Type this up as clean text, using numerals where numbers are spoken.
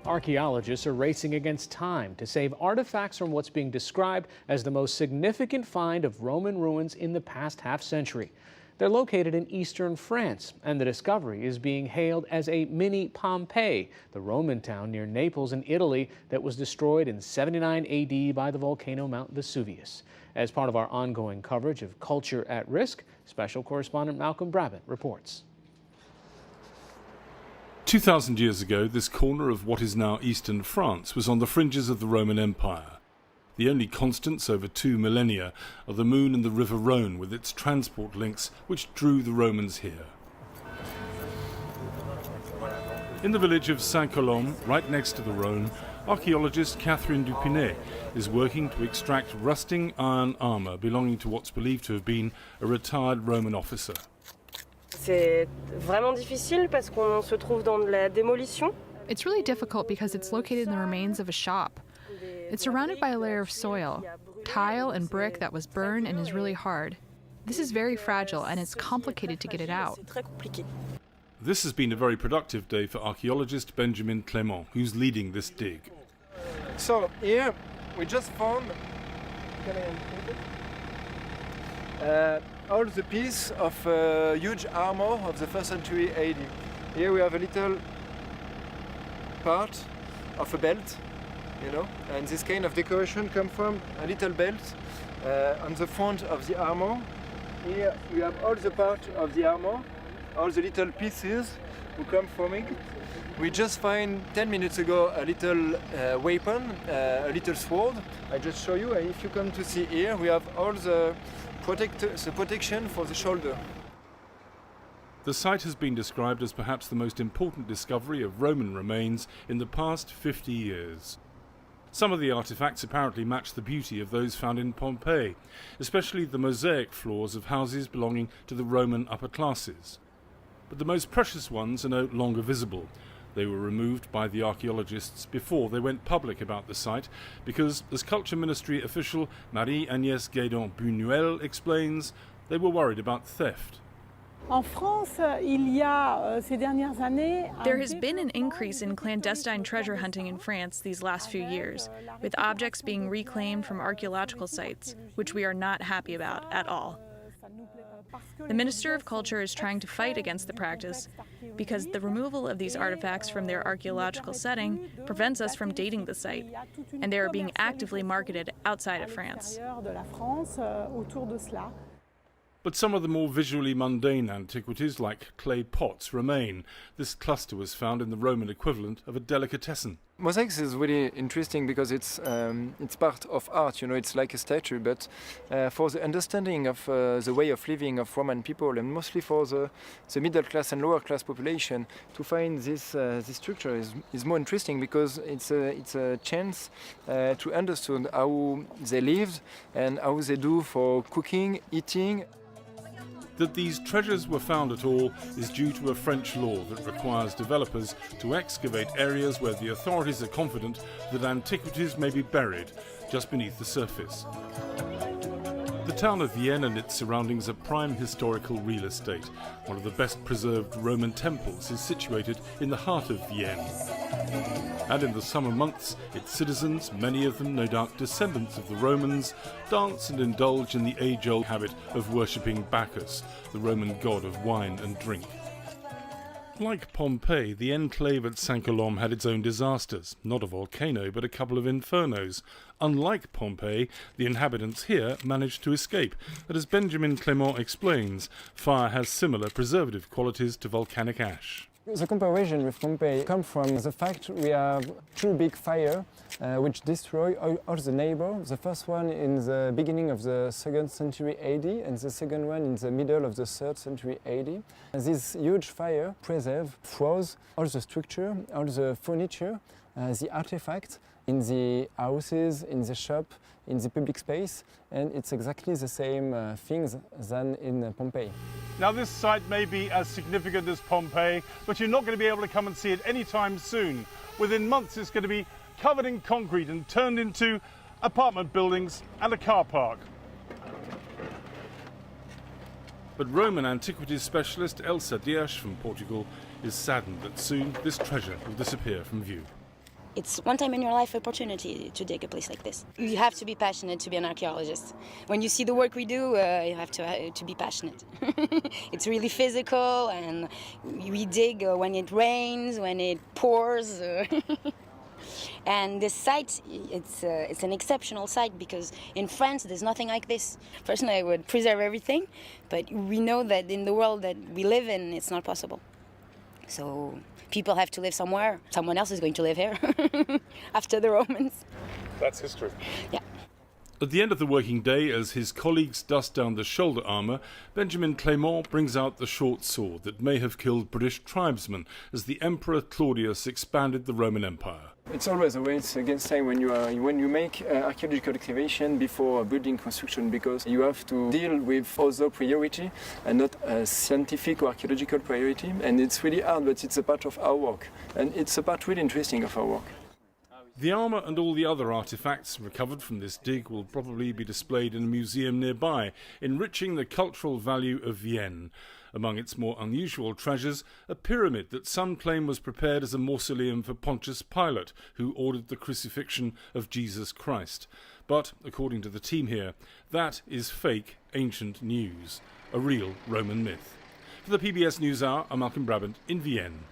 Archaeologists are racing against time to save artifacts from what's being described as the most significant find of Roman ruins in the past half-century. They're located in eastern France, and the discovery is being hailed as a mini Pompeii, the Roman town near Naples in Italy that was destroyed in 79 AD by the volcano Mount Vesuvius. As part of our ongoing coverage of culture at risk, special correspondent Malcolm Brabant reports. 2,000 years ago, this corner of what is now eastern France was on the fringes of the Roman Empire. The only constants over 2 millennia are the moon and the river Rhone with its transport links which drew the Romans here. In the village of Saint-Colombe, right next to the Rhone, archaeologist Catherine Dupinet is working to extract rusting iron armour belonging to what's believed to have been a retired Roman officer. C'est vraiment difficile parce qu'on se trouve dans de la démolition. It's really difficult because it's located in the remains of a shop. It's surrounded by a layer of soil, tile and brick that was burned and is really hard. This is very fragile and it's complicated to get it out. This has been a very productive day for archaeologist Benjamin Clément, who's leading this dig. So here we just found all the piece of huge armor of the 1st century AD. Here we have a little part of a belt, and this kind of decoration comes from a little belt on the front of the armor. Here we have all the part of the armor, all the little pieces who come from it. We just find 10 minutes ago a little weapon, a little sword. I just show you, and if you come to see here, we have all the protection for the shoulder. The site has been described as perhaps the most important discovery of Roman remains in the past 50 years. Some of the artifacts apparently match the beauty of those found in Pompeii, especially the mosaic floors of houses belonging to the Roman upper classes. But the most precious ones are no longer visible. They were removed by the archaeologists before they went public about the site because, as Culture Ministry official Marie-Agnès Guédon-Buñuel explains, they were worried about theft. There has been an increase in clandestine treasure hunting in France these last few years, with objects being reclaimed from archaeological sites, which we are not happy about at all. The Minister of Culture is trying to fight against the practice because the removal of these artifacts from their archaeological setting prevents us from dating the site, and they are being actively marketed outside of France. But some of the more visually mundane antiquities, like clay pots, remain. This cluster was found in the Roman equivalent of a delicatessen. Mosaics is really interesting because it's part of art, it's like a statue, but for the understanding of the way of living of Roman people, and mostly for the middle class and lower class population, to find this structure is more interesting because it's a chance to understand how they lived and how they do for cooking, eating. That these treasures were found at all is due to a French law that requires developers to excavate areas where the authorities are confident that antiquities may be buried just beneath the surface. The town of Vienne and its surroundings are prime historical real estate. One of the best preserved Roman temples is situated in the heart of Vienne. And in the summer months, its citizens, many of them no doubt descendants of the Romans, dance and indulge in the age-old habit of worshipping Bacchus, the Roman god of wine and drink. Like Pompeii, the enclave at Saint-Colombe had its own disasters, not a volcano but a couple of infernos. Unlike Pompeii, the inhabitants here managed to escape, but as Benjamin Clément explains, fire has similar preservative qualities to volcanic ash. The comparison with Pompeii comes from the fact we have two big fires which destroy all the neighbors. The first one in the beginning of the 2nd century AD and the second one in the middle of the 3rd century AD. This huge fire froze all the structure, all the furniture, the artifacts in the houses, in the shop, in the public space, and it's exactly the same things than in Pompeii. Now this site may be as significant as Pompeii, but you're not going to be able to come and see it anytime soon. Within months it's going to be covered in concrete and turned into apartment buildings and a car park. But Roman antiquities specialist Elsa Dias from Portugal is saddened that soon this treasure will disappear from view. It's one time in your life opportunity to dig a place like this. You have to be passionate to be an archaeologist. When you see the work we do, you have to be passionate. It's really physical, and we dig when it rains, when it pours. And this site, it's an exceptional site because in France there's nothing like this. Personally, I would preserve everything, but we know that in the world that we live in, it's not possible. So people have to live somewhere. Someone else is going to live here after the Romans. That's history. Yeah. At the end of the working day, as his colleagues dust down the shoulder armour, Benjamin Clément brings out the short sword that may have killed British tribesmen as the Emperor Claudius expanded the Roman Empire. It's always a race against time when you make archaeological excavation before building construction, because you have to deal with other priority and not a scientific or archaeological priority, and it's really hard, but it's a part of our work, and it's a part really interesting of our work. The armour and all the other artefacts recovered from this dig will probably be displayed in a museum nearby, enriching the cultural value of Vienne. Among its more unusual treasures, a pyramid that some claim was prepared as a mausoleum for Pontius Pilate, who ordered the crucifixion of Jesus Christ. But, according to the team here, that is fake ancient news, a real Roman myth. For the PBS NewsHour, I'm Malcolm Brabant in Vienne.